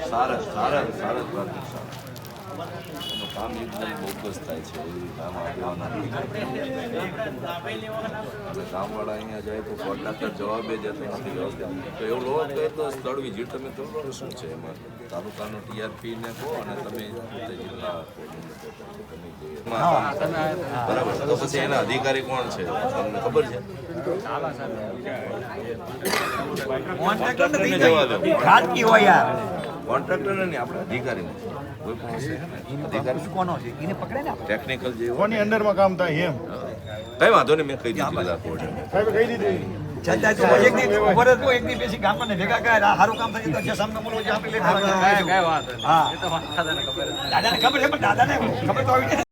સારા કામ એકદમ બોગસ થાય છે એ કામ આગેવાના કામવાળા અહીંયા જાય તો કોન્ટ્રાક્ટર જવાબે જતો નથી વ્યવસ્થિત. તો એવું લો તો સ્થળ વિઝિટ તમે કરો શું છે એમાં તાલુકાનો TRP ને કહો અને તમે જિલ્લા બરાબર. તો પછી એના અધિકારી કોણ છે તમને ખબર છે? કોન્ટ્રાક્ટર નહીં, આપણે અધિકારી કોઈ પણ અધિકારી કોનો છે એને પકડે ને ટેકનિકલ જે કોની અંડરમાં કામ થાય એમ કઈ વાંધો નહીં, મેં કહી દીધું જિલ્લા કોર્ટે. સાહેબ કહી દીધું એક દી પેશી ગામમાં ને ભેગા કર્યા સારું કામ થાય તો જે સામે મળવું આપણે દાદાને ખબર છે પણ દાદાને ખબર તો આવી